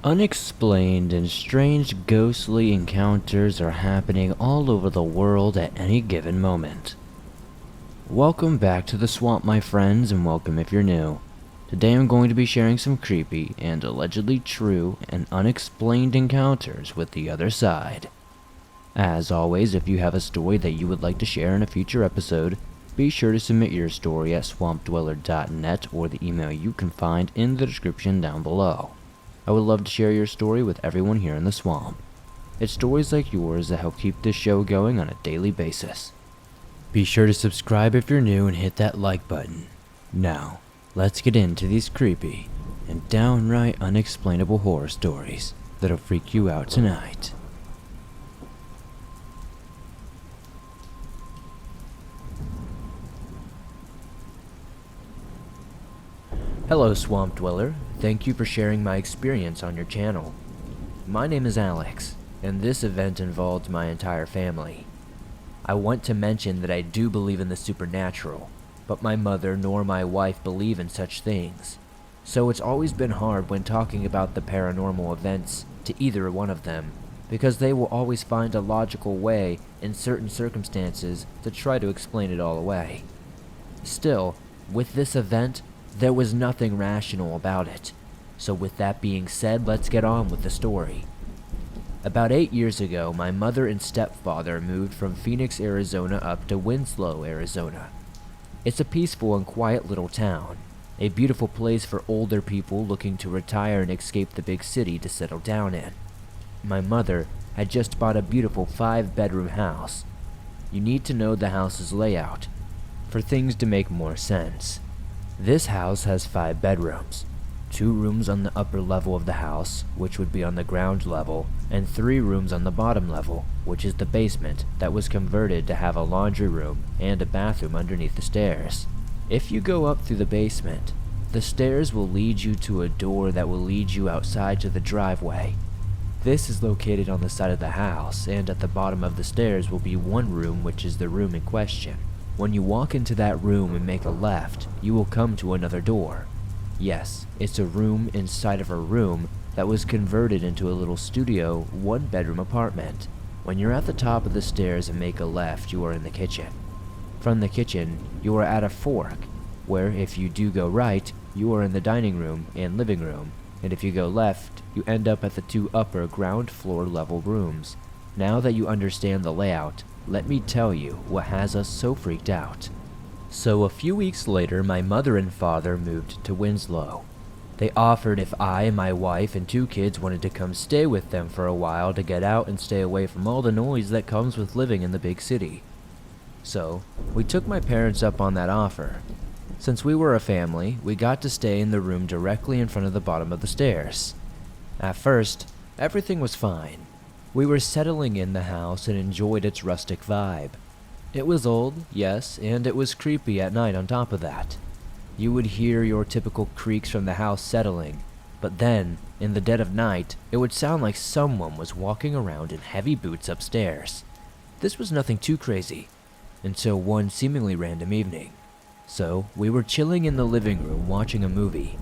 Unexplained and strange ghostly encounters are happening all over the world at any given moment. Welcome back to the swamp, my friends, and welcome if you're new. Today I'm going to be sharing some creepy and allegedly true and unexplained encounters with the other side. As always, if you have a story that you would like to share in a future episode, be sure to submit your story at swampdweller.net or the email you can find in the description down below. I would love to share your story with everyone here in the swamp. It's stories like yours that help keep this show going on a daily basis. Be sure to subscribe if you're new and hit that like button. Now, let's get into these creepy and downright unexplainable horror stories that'll freak you out tonight. Hello, Swamp Dweller. Thank you for sharing my experience on your channel. My name is Alex, and this event involved my entire family. I want to mention that I do believe in the supernatural, but my mother nor my wife believe in such things, so it's always been hard when talking about the paranormal events to either one of them, because they will always find a logical way in certain circumstances to try to explain it all away. Still, with this event, there was nothing rational about it. So with that being said, let's get on with the story. About 8 years ago, my mother and stepfather moved from Phoenix, Arizona up to Winslow, Arizona. It's a peaceful and quiet little town, a beautiful place for older people looking to retire and escape the big city to settle down in. My mother had just bought a beautiful 5-bedroom house. You need to know the house's layout for things to make more sense. This house has 5 bedrooms, 2 rooms on the upper level of the house, which would be on the ground level, and 3 rooms on the bottom level, which is the basement that was converted to have a laundry room and a bathroom underneath the stairs. If you go up through the basement, the stairs will lead you to a door that will lead you outside to the driveway. This is located on the side of the house, and at the bottom of the stairs will be one room, which is the room in question. When you walk into that room and make a left, you will come to another door. Yes, it's a room inside of a room that was converted into a little studio, 1-bedroom apartment. When you're at the top of the stairs and make a left, you are in the kitchen. From the kitchen, you are at a fork, where if you do go right, you are in the dining room and living room, and if you go left, you end up at the 2 upper ground floor level rooms. Now that you understand the layout, let me tell you what has us so freaked out. So a few weeks later, my mother and father moved to Winslow. They offered if I and my wife and 2 kids wanted to come stay with them for a while to get out and stay away from all the noise that comes with living in the big city. So, we took my parents up on that offer. Since we were a family, we got to stay in the room directly in front of the bottom of the stairs. At first, everything was fine. We were settling in the house and enjoyed its rustic vibe. It was old, yes, and it was creepy at night on top of that. You would hear your typical creaks from the house settling, but then, in the dead of night, it would sound like someone was walking around in heavy boots upstairs. This was nothing too crazy, until one seemingly random evening. So, we were chilling in the living room watching a movie.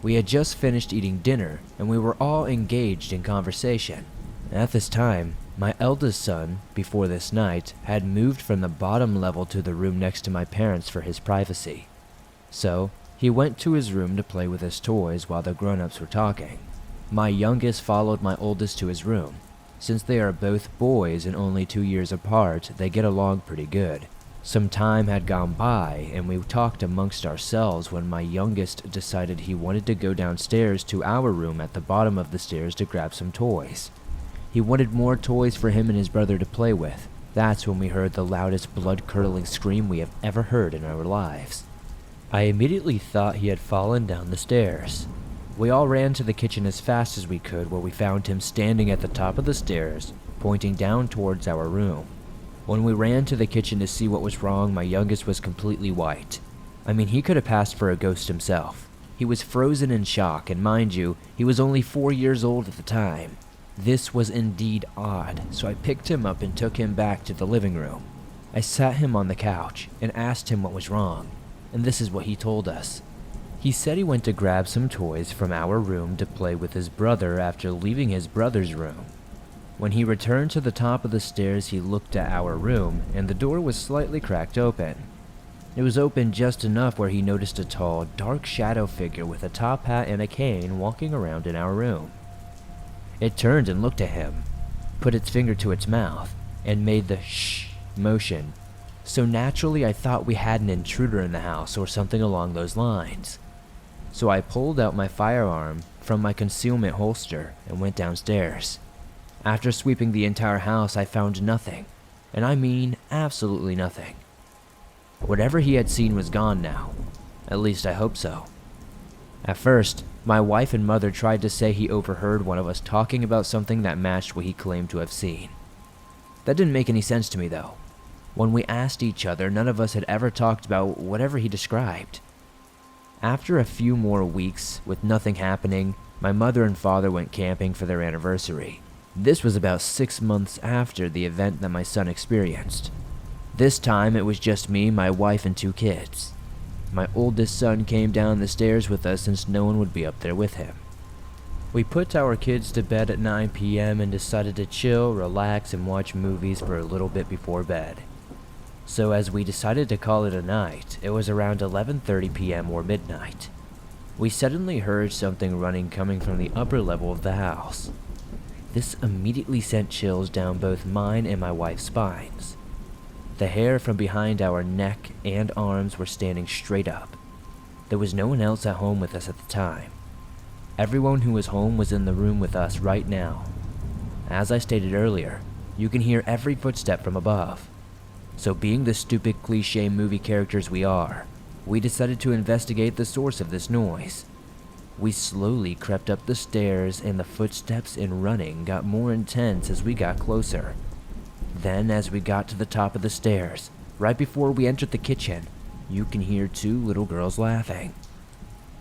We had just finished eating dinner, and we were all engaged in conversation. At this time, my eldest son, before this night, had moved from the bottom level to the room next to my parents for his privacy. So, he went to his room to play with his toys while the grown-ups were talking. My youngest followed my oldest to his room. Since they are both boys and only 2 years apart, they get along pretty good. Some time had gone by, and we talked amongst ourselves when my youngest decided he wanted to go downstairs to our room at the bottom of the stairs to grab some toys. He wanted more toys for him and his brother to play with. That's when we heard the loudest blood-curdling scream we have ever heard in our lives. I immediately thought he had fallen down the stairs. We all ran to the kitchen as fast as we could, where we found him standing at the top of the stairs, pointing down towards our room. When we ran to the kitchen to see what was wrong, my youngest was completely white. I mean, he could have passed for a ghost himself. He was frozen in shock, and mind you, he was only 4 years old at the time. This was indeed odd, so I picked him up and took him back to the living room. I sat him on the couch and asked him what was wrong, and this is what he told us. He said he went to grab some toys from our room to play with his brother after leaving his brother's room. When he returned to the top of the stairs, he looked at our room, and the door was slightly cracked open. It was open just enough where he noticed a tall, dark shadow figure with a top hat and a cane walking around in our room. It turned and looked at him, put its finger to its mouth, and made the shh motion. So naturally I thought we had an intruder in the house or something along those lines. So I pulled out my firearm from my concealment holster and went downstairs. After sweeping the entire house, I found nothing, and I mean absolutely nothing. Whatever he had seen was gone now. At least I hope so. At first, my wife and mother tried to say he overheard one of us talking about something that matched what he claimed to have seen. That didn't make any sense to me though. When we asked each other, none of us had ever talked about whatever he described. After a few more weeks with nothing happening, my mother and father went camping for their anniversary. This was about 6 months after the event that my son experienced. This time it was just me, my wife, and 2 kids. My oldest son came down the stairs with us since no one would be up there with him. We put our kids to bed at 9 p.m. and decided to chill, relax, and watch movies for a little bit before bed. So as we decided to call it a night, it was around 11:30 p.m. or midnight. We suddenly heard something running coming from the upper level of the house. This immediately sent chills down both mine and my wife's spines. The hair from behind our neck and arms were standing straight up. There was no one else at home with us at the time. Everyone who was home was in the room with us right now. As I stated earlier, you can hear every footstep from above. So being the stupid cliche movie characters we are, we decided to investigate the source of this noise. We slowly crept up the stairs and the footsteps and running got more intense as we got closer. Then as we got to the top of the stairs, right before we entered the kitchen, you can hear 2 little girls laughing.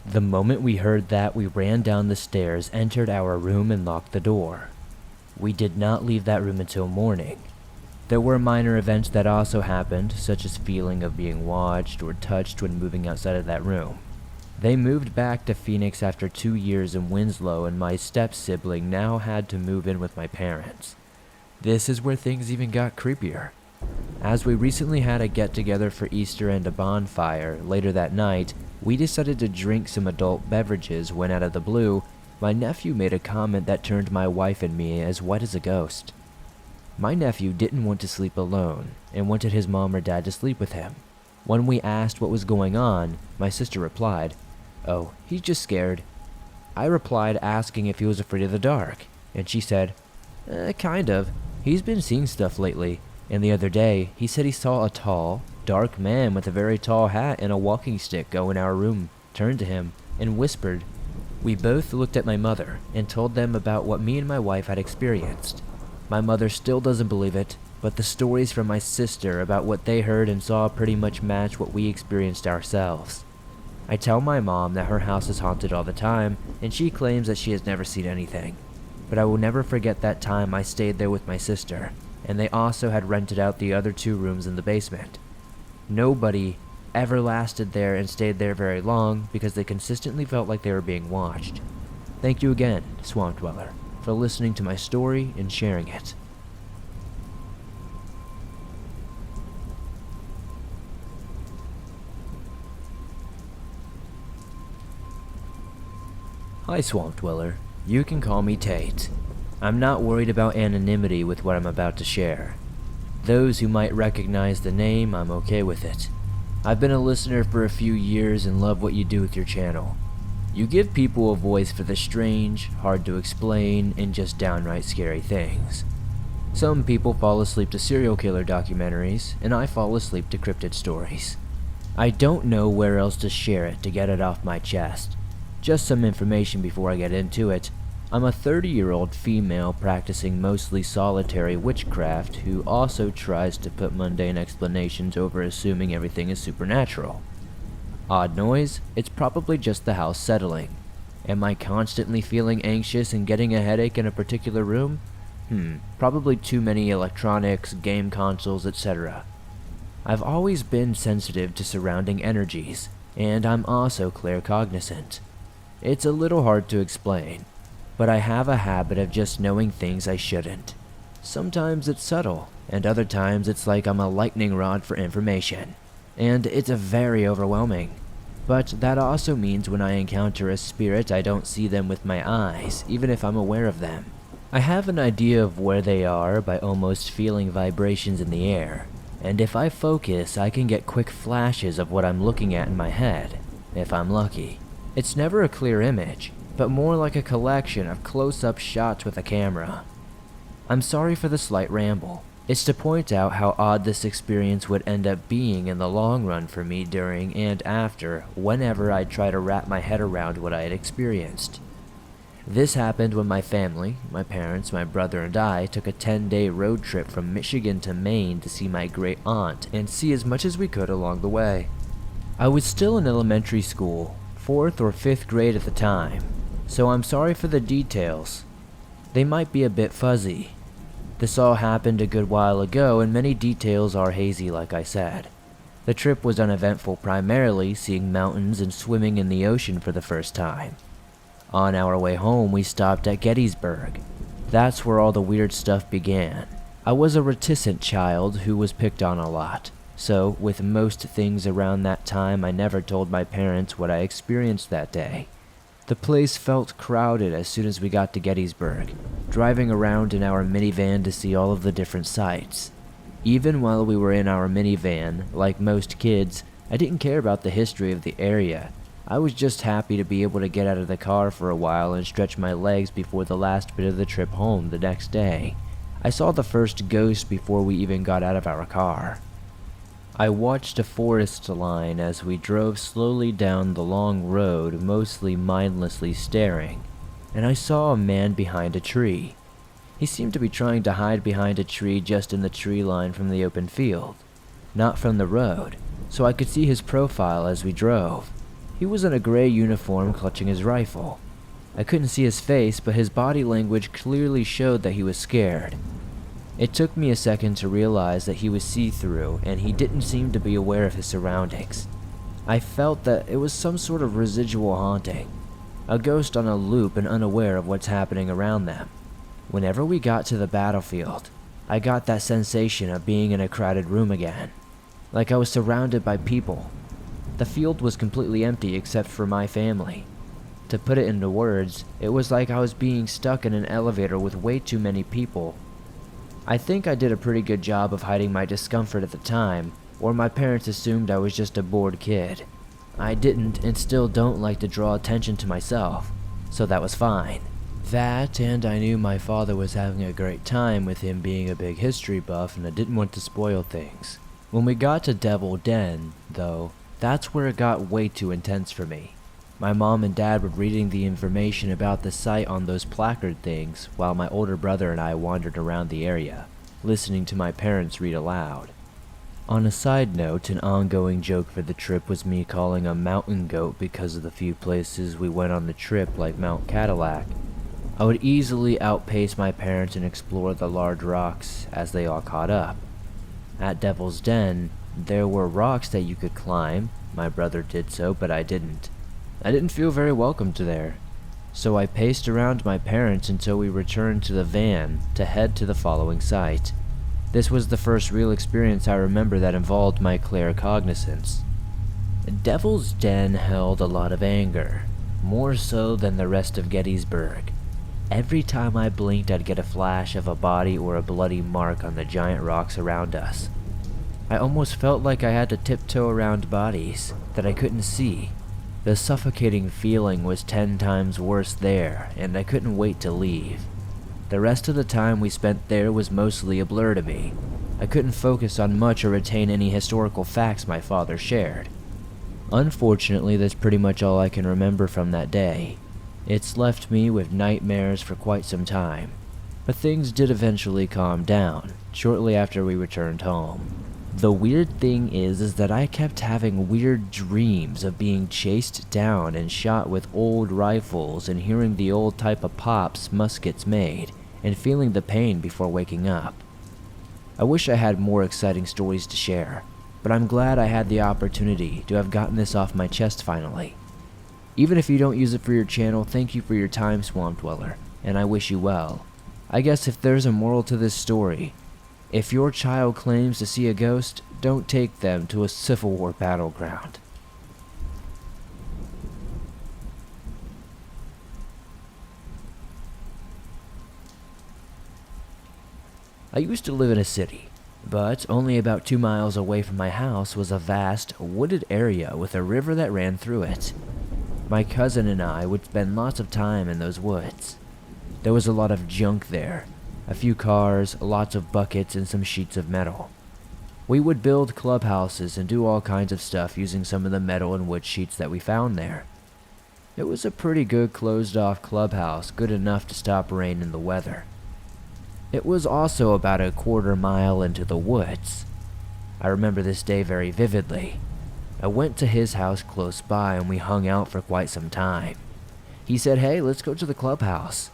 The moment we heard that, we ran down the stairs, entered our room, and locked the door. We did not leave that room until morning. There were minor events that also happened, such as feeling of being watched or touched when moving outside of that room. They moved back to Phoenix after 2 years in Winslow, and my step-sibling now had to move in with my parents. This is where things even got creepier. As we recently had a get-together for Easter and a bonfire, later that night, we decided to drink some adult beverages when out of the blue, my nephew made a comment that turned my wife and me as white as a ghost. My nephew didn't want to sleep alone and wanted his mom or dad to sleep with him. When we asked what was going on, my sister replied, "Oh, he's just scared." I replied asking if he was afraid of the dark, and she said, Kind of. He's been seeing stuff lately, and the other day, he said he saw a tall, dark man with a very tall hat and a walking stick go in our room, turned to him, and whispered. We both looked at my mother and told them about what me and my wife had experienced. My mother still doesn't believe it, but the stories from my sister about what they heard and saw pretty much match what we experienced ourselves. I tell my mom that her house is haunted all the time, and she claims that she has never seen anything. But I will never forget that time I stayed there with my sister, and they also had rented out the other 2 rooms in the basement. Nobody ever lasted there and stayed there very long because they consistently felt like they were being watched. Thank you again, Swamp Dweller, for listening to my story and sharing it. Hi Swamp Dweller, you can call me Tate. I'm not worried about anonymity with what I'm about to share. Those who might recognize the name, I'm okay with it. I've been a listener for a few years and love what you do with your channel. You give people a voice for the strange, hard to explain, and just downright scary things. Some people fall asleep to serial killer documentaries, and I fall asleep to cryptid stories. I don't know where else to share it to get it off my chest. Just some information before I get into it. I'm a 30-year-old female practicing mostly solitary witchcraft who also tries to put mundane explanations over assuming everything is supernatural. Odd noise? It's probably just the house settling. Am I constantly feeling anxious and getting a headache in a particular room? Probably too many electronics, game consoles, etc. I've always been sensitive to surrounding energies, and I'm also claircognizant. It's a little hard to explain, but I have a habit of just knowing things I shouldn't. Sometimes it's subtle, and other times it's like I'm a lightning rod for information, and it's very overwhelming. But that also means when I encounter a spirit, I don't see them with my eyes, even if I'm aware of them. I have an idea of where they are by almost feeling vibrations in the air, and if I focus, I can get quick flashes of what I'm looking at in my head, if I'm lucky. It's never a clear image, but more like a collection of close-up shots with a camera. I'm sorry for the slight ramble. It's to point out how odd this experience would end up being in the long run for me during and after whenever I try to wrap my head around what I had experienced. This happened when my family, my parents, my brother, and I took a 10-day road trip from Michigan to Maine to see my great aunt and see as much as we could along the way. I was still in elementary school, 4th or 5th grade at the time, so I'm sorry for the details. They might be a bit fuzzy. This all happened a good while ago and many details are hazy like I said. The trip was uneventful, primarily seeing mountains and swimming in the ocean for the first time. On our way home, we stopped at Gettysburg. That's where all the weird stuff began. I was a reticent child who was picked on a lot, so with most things around that time, I never told my parents what I experienced that day. The place felt crowded as soon as we got to Gettysburg, driving around in our minivan to see all of the different sights. Even while we were in our minivan, like most kids, I didn't care about the history of the area. I was just happy to be able to get out of the car for a while and stretch my legs before the last bit of the trip home the next day. I saw the first ghost before we even got out of our car. I watched a forest line as we drove slowly down the long road, mostly mindlessly staring, and I saw a man behind a tree. He seemed to be trying to hide behind a tree just in the tree line from the open field, not from the road, so I could see his profile as we drove. He was in a gray uniform clutching his rifle. I couldn't see his face, but his body language clearly showed that he was scared. It took me a second to realize that he was see-through, and he didn't seem to be aware of his surroundings. I felt that it was some sort of residual haunting, a ghost on a loop and unaware of what's happening around them. Whenever we got to the battlefield, I got that sensation of being in a crowded room again, like I was surrounded by people. The field was completely empty except for my family. To put it into words, it was like I was being stuck in an elevator with way too many people. I think I did a pretty good job of hiding my discomfort at the time, or my parents assumed I was just a bored kid. I didn't and still don't like to draw attention to myself, so that was fine. That, and I knew my father was having a great time with him being a big history buff, and I didn't want to spoil things. When we got to Devil Den, though, that's where it got way too intense for me. My mom and dad were reading the information about the site on those placard things, while my older brother and I wandered around the area, listening to my parents read aloud. On a side note, an ongoing joke for the trip was me calling a mountain goat because of the few places we went on the trip, like Mount Cadillac. I would easily outpace my parents and explore the large rocks as they all caught up. At Devil's Den, there were rocks that you could climb. My brother did so, but I didn't. I didn't feel very welcomed there, so I paced around my parents until we returned to the van to head to the following site. This was the first real experience I remember that involved my claircognizance. Devil's Den held a lot of anger, more so than the rest of Gettysburg. Every time I blinked, I'd get a flash of a body or a bloody mark on the giant rocks around us. I almost felt like I had to tiptoe around bodies that I couldn't see. The suffocating feeling was 10 times worse there, and I couldn't wait to leave. The rest of the time we spent there was mostly a blur to me. I couldn't focus on much or retain any historical facts my father shared. Unfortunately, that's pretty much all I can remember from that day. It's left me with nightmares for quite some time, but things did eventually calm down shortly after we returned home. The weird thing is that I kept having weird dreams of being chased down and shot with old rifles and hearing the old type of pops muskets made and feeling the pain before waking up. I wish I had more exciting stories to share, but I'm glad I had the opportunity to have gotten this off my chest finally. Even if you don't use it for your channel, thank you for your time, Swamp Dweller, and I wish you well. I guess if there's a moral to this story, if your child claims to see a ghost, don't take them to a Civil War battleground. I used to live in a city, but only about 2 miles away from my house was a vast, wooded area with a river that ran through it. My cousin and I would spend lots of time in those woods. There was a lot of junk there, a few cars, lots of buckets, and some sheets of metal. We would build clubhouses and do all kinds of stuff using some of the metal and wood sheets that we found there. It was a pretty good closed-off clubhouse, good enough to stop rain and the weather. It was also about a quarter mile into the woods. I remember this day very vividly. I went to his house close by and we hung out for quite some time. He said, "Hey, let's go to the clubhouse."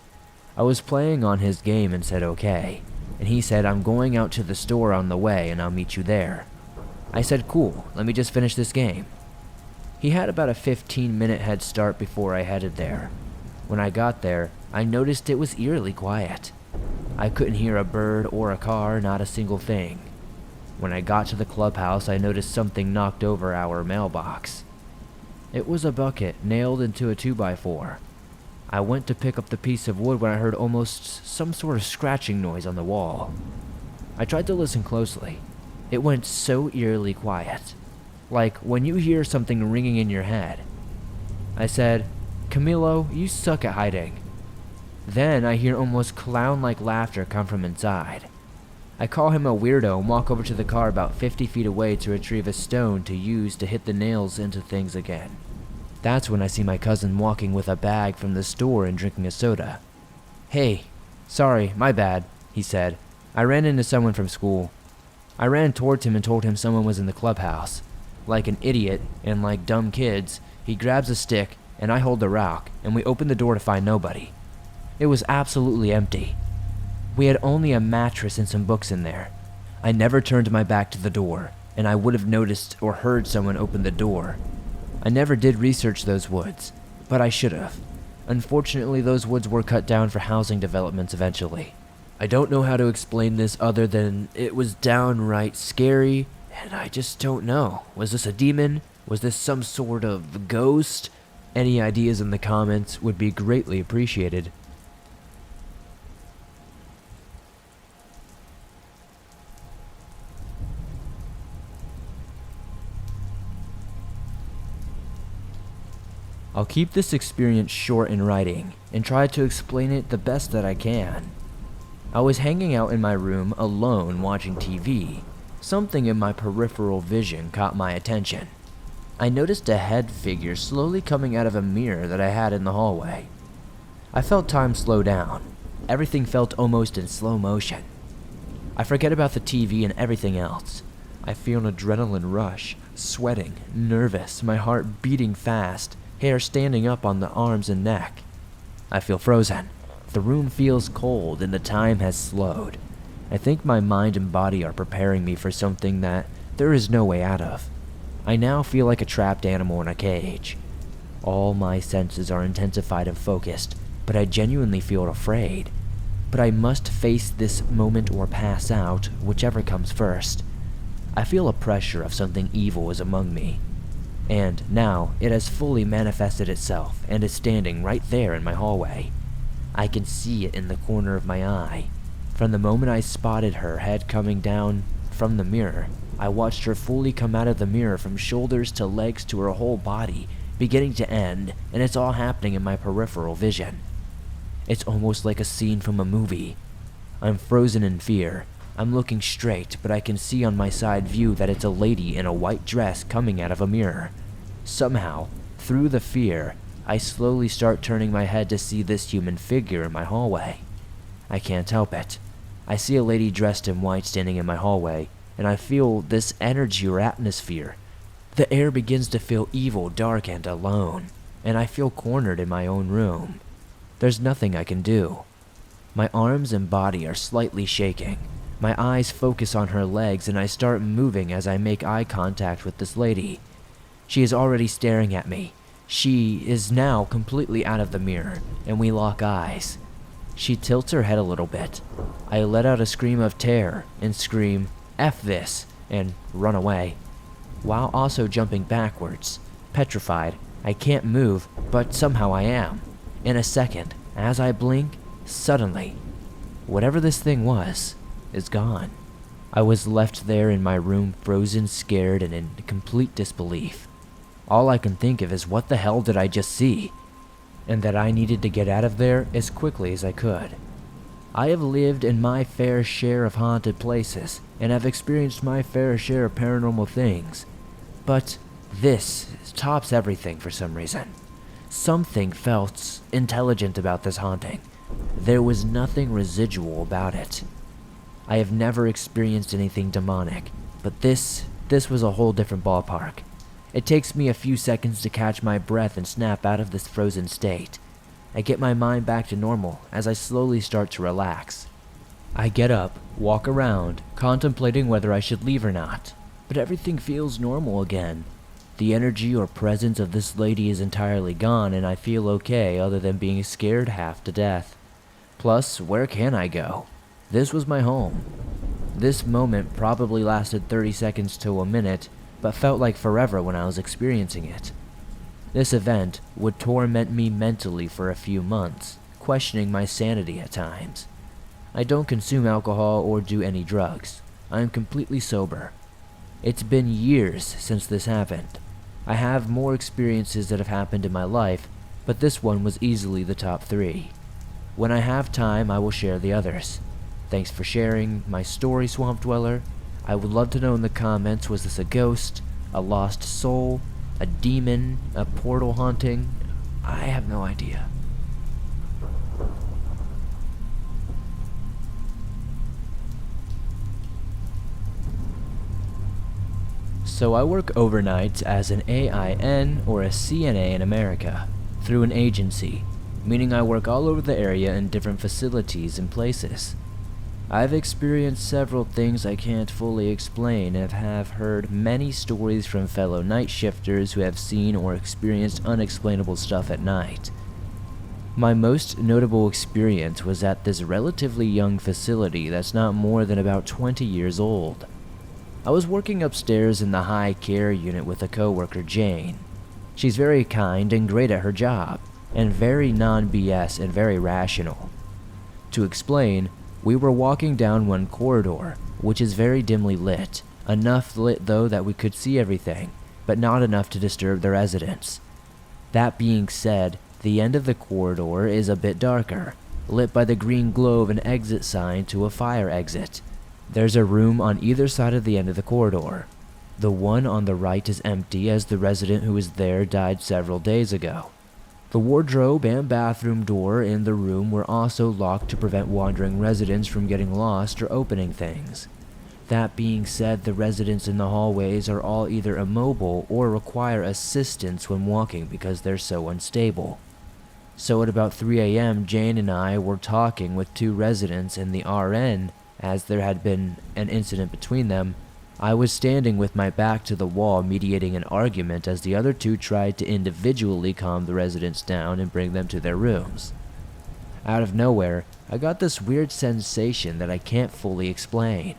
I was playing on his game and said okay, and he said, "I'm going out to the store on the way and I'll meet you there." I said, "Cool, let me just finish this game." He had about a 15-minute head start before I headed there. When I got there, I noticed it was eerily quiet. I couldn't hear a bird or a car, not a single thing. When I got to the clubhouse, I noticed something knocked over our mailbox. It was a bucket nailed into a 2x4. I went to pick up the piece of wood when I heard almost some sort of scratching noise on the wall. I tried to listen closely. It went so eerily quiet, like when you hear something ringing in your head. I said, "Camilo, you suck at hiding." Then I hear almost clown-like laughter come from inside. I call him a weirdo and walk over to the car about 50 feet away to retrieve a stone to use to hit the nails into things again. That's when I see my cousin walking with a bag from the store and drinking a soda. "Hey, sorry, my bad," he said. "I ran into someone from school." I ran towards him and told him someone was in the clubhouse. Like an idiot, and like dumb kids, he grabs a stick and I hold the rock, and we open the door to find nobody. It was absolutely empty. We had only a mattress and some books in there. I never turned my back to the door, and I would have noticed or heard someone open the door. I never did research those woods, but I should have. Unfortunately, those woods were cut down for housing developments eventually. I don't know how to explain this other than it was downright scary, and I just don't know. Was this a demon? Was this some sort of ghost? Any ideas in the comments would be greatly appreciated. I'll keep this experience short in writing and try to explain it the best that I can. I was hanging out in my room alone watching TV. Something in my peripheral vision caught my attention. I noticed a head figure slowly coming out of a mirror that I had in the hallway. I felt time slow down. Everything felt almost in slow motion. I forget about the TV and everything else. I feel an adrenaline rush, sweating, nervous, my heart beating fast, hair standing up on the arms and neck. I feel frozen. The room feels cold and the time has slowed. I think my mind and body are preparing me for something that there is no way out of. I now feel like a trapped animal in a cage. All my senses are intensified and focused, but I genuinely feel afraid. But I must face this moment or pass out, whichever comes first. I feel a pressure of something evil is among me. And now it has fully manifested itself and is standing right there in my hallway. I can see it in the corner of my eye. From the moment I spotted her head coming down from the mirror, I watched her fully come out of the mirror from shoulders to legs to her whole body, beginning to end, and it's all happening in my peripheral vision. It's almost like a scene from a movie. I'm frozen in fear. I'm looking straight, but I can see on my side view that it's a lady in a white dress coming out of a mirror. Somehow, through the fear, I slowly start turning my head to see this human figure in my hallway. I can't help it. I see a lady dressed in white standing in my hallway, and I feel this energy or atmosphere. The air begins to feel evil, dark, and alone, and I feel cornered in my own room. There's nothing I can do. My arms and body are slightly shaking. My eyes focus on her legs and I start moving as I make eye contact with this lady. She is already staring at me. She is now completely out of the mirror, and we lock eyes. She tilts her head a little bit. I let out a scream of terror and scream, "F this," and run away, while also jumping backwards. Petrified, I can't move, but somehow I am. In a second, as I blink, suddenly, whatever this thing was, is gone. I was left there in my room, frozen, scared, and in complete disbelief. All I can think of is what the hell did I just see? And that I needed to get out of there as quickly as I could. I have lived in my fair share of haunted places, and have experienced my fair share of paranormal things. But this tops everything for some reason. Something felt intelligent about this haunting. There was nothing residual about it. I have never experienced anything demonic, but this was a whole different ballpark. It takes me a few seconds to catch my breath and snap out of this frozen state. I get my mind back to normal as I slowly start to relax. I get up, walk around, contemplating whether I should leave or not, but everything feels normal again. The energy or presence of this lady is entirely gone and I feel okay other than being scared half to death. Plus, where can I go? This was my home. This moment probably lasted 30 seconds to a minute, but felt like forever when I was experiencing it. This event would torment me mentally for a few months, questioning my sanity at times. I don't consume alcohol or do any drugs. I am completely sober. It's been years since this happened. I have more experiences that have happened in my life, but this one was easily the top 3. When I have time, I will share the others. Thanks for sharing my story, Swamp Dweller. I would love to know in the comments, was this a ghost, a lost soul, a demon, a portal haunting? I have no idea. So I work overnight as an AIN or a CNA in America, through an agency, meaning I work all over the area in different facilities and places. I've experienced several things I can't fully explain and have heard many stories from fellow night shifters who have seen or experienced unexplainable stuff at night. My most notable experience was at this relatively young facility that's not more than about 20 years old. I was working upstairs in the high care unit with a coworker, Jane. She's very kind and great at her job, and very non-BS and very rational. To explain, we were walking down one corridor, which is very dimly lit, enough lit though that we could see everything, but not enough to disturb the residents. That being said, the end of the corridor is a bit darker, lit by the green glow of an exit sign to a fire exit. There's a room on either side of the end of the corridor. The one on the right is empty as the resident who was there died several days ago. The wardrobe and bathroom door in the room were also locked to prevent wandering residents from getting lost or opening things. That being said, the residents in the hallways are all either immobile or require assistance when walking because they're so unstable. So at about 3 a.m., Jane and I were talking with 2 residents and the RN, as there had been an incident between them. I was standing with my back to the wall mediating an argument as the other 2 tried to individually calm the residents down and bring them to their rooms. Out of nowhere, I got this weird sensation that I can't fully explain.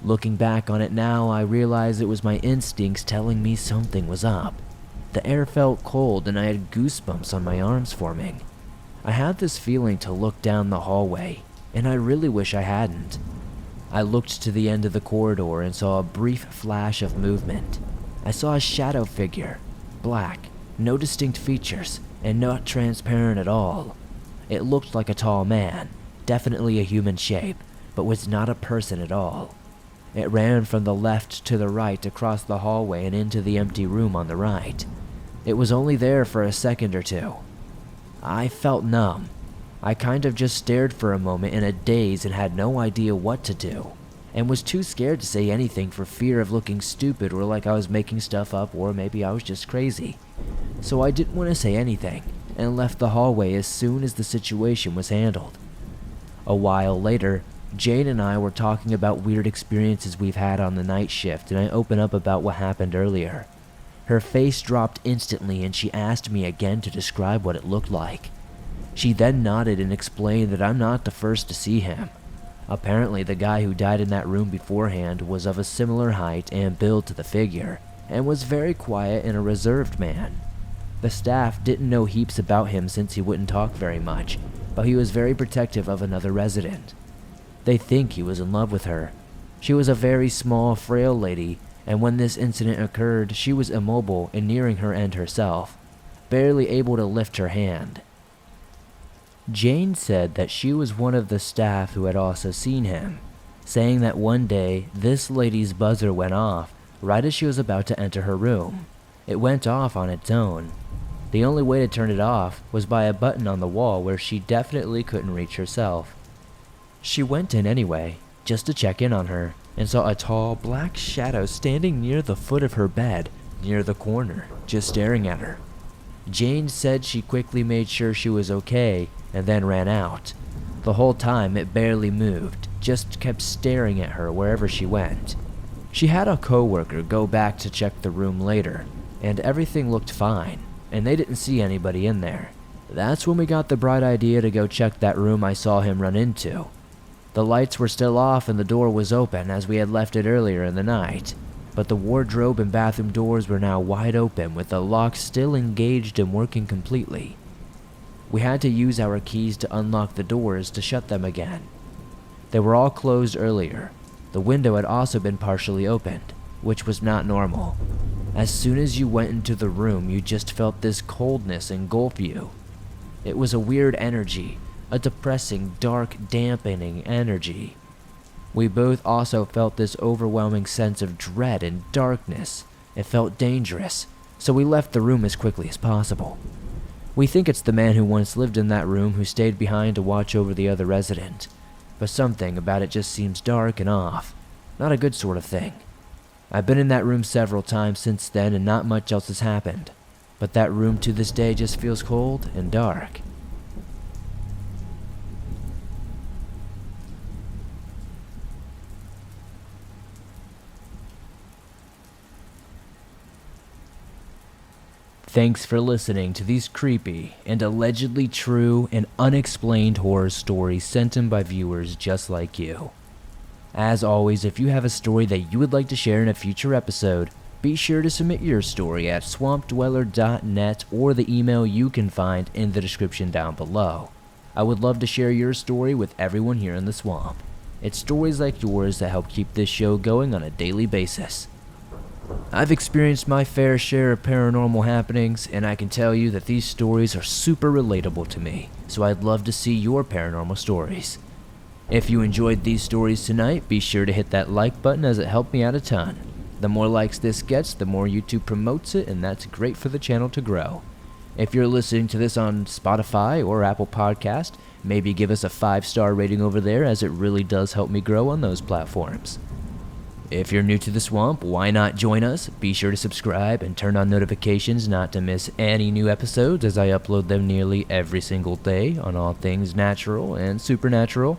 Looking back on it now, I realize it was my instincts telling me something was up. The air felt cold and I had goosebumps on my arms forming. I had this feeling to look down the hallway, and I really wish I hadn't. I looked to the end of the corridor and saw a brief flash of movement. I saw a shadow figure, black, no distinct features, and not transparent at all. It looked like a tall man, definitely a human shape, but was not a person at all. It ran from the left to the right across the hallway and into the empty room on the right. It was only there for a second or 2. I felt numb. I kind of just stared for a moment in a daze and had no idea what to do, and was too scared to say anything for fear of looking stupid or like I was making stuff up or maybe I was just crazy. So I didn't want to say anything and left the hallway as soon as the situation was handled. A while later, Jane and I were talking about weird experiences we've had on the night shift, and I open up about what happened earlier. Her face dropped instantly and she asked me again to describe what it looked like. She then nodded and explained that I'm not the first to see him. Apparently the guy who died in that room beforehand was of a similar height and build to the figure, and was very quiet and a reserved man. The staff didn't know heaps about him since he wouldn't talk very much, but he was very protective of another resident. They think he was in love with her. She was a very small, frail lady, and when this incident occurred, she was immobile and nearing her end herself, barely able to lift her hand. Jane said that she was one of the staff who had also seen him, saying that one day this lady's buzzer went off right as she was about to enter her room. It went off on its own. The only way to turn it off was by a button on the wall where she definitely couldn't reach herself. She went in anyway, just to check in on her, and saw a tall black shadow standing near the foot of her bed, near the corner, just staring at her. Jane said she quickly made sure she was okay and then ran out. The whole time it barely moved, just kept staring at her wherever she went. She had a coworker go back to check the room later, and everything looked fine, and they didn't see anybody in there. That's when we got the bright idea to go check that room I saw him run into. The lights were still off and the door was open as we had left it earlier in the night, but the wardrobe and bathroom doors were now wide open with the lock still engaged and working completely. We had to use our keys to unlock the doors to shut them again. They were all closed earlier. The window had also been partially opened, which was not normal. As soon as you went into the room, you just felt this coldness engulf you. It was a weird energy, a depressing, dark, dampening energy. We both also felt this overwhelming sense of dread and darkness. It felt dangerous, so we left the room as quickly as possible. We think it's the man who once lived in that room who stayed behind to watch over the other resident, but something about it just seems dark and off. Not a good sort of thing. I've been in that room several times since then and not much else has happened, but that room to this day just feels cold and dark. Thanks for listening to these creepy and allegedly true and unexplained horror stories sent in by viewers just like you. As always, if you have a story that you would like to share in a future episode, be sure to submit your story at swampdweller.net or the email you can find in the description down below. I would love to share your story with everyone here in the swamp. It's stories like yours that help keep this show going on a daily basis. I've experienced my fair share of paranormal happenings, and I can tell you that these stories are super relatable to me, so I'd love to see your paranormal stories. If you enjoyed these stories tonight, be sure to hit that like button as it helped me out a ton. The more likes this gets, the more YouTube promotes it, and that's great for the channel to grow. If you're listening to this on Spotify or Apple Podcast, maybe give us a 5-star rating over there, as it really does help me grow on those platforms. If you're new to the swamp, why not join us? Be sure to subscribe and turn on notifications not to miss any new episodes, as I upload them nearly every single day on all things natural and supernatural.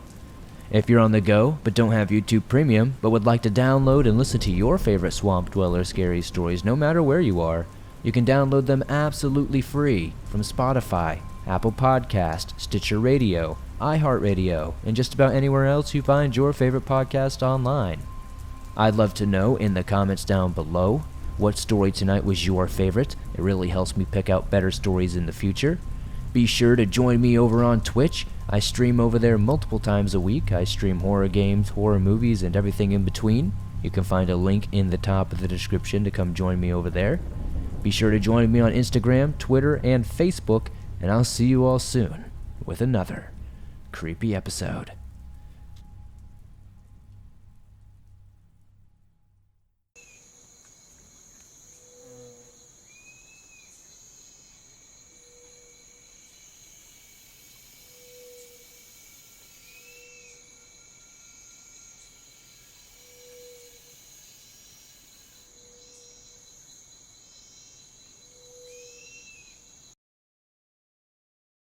If you're on the go but don't have YouTube Premium but would like to download and listen to your favorite Swamp Dweller scary stories no matter where you are, you can download them absolutely free from Spotify, Apple Podcast, Stitcher Radio, iHeartRadio, and just about anywhere else you find your favorite podcast online. I'd love to know in the comments down below what story tonight was your favorite. It really helps me pick out better stories in the future. Be sure to join me over on Twitch. I stream over there multiple times a week. I stream horror games, horror movies, and everything in between. You can find a link in the top of the description to come join me over there. Be sure to join me on Instagram, Twitter, and Facebook, and I'll see you all soon with another creepy episode.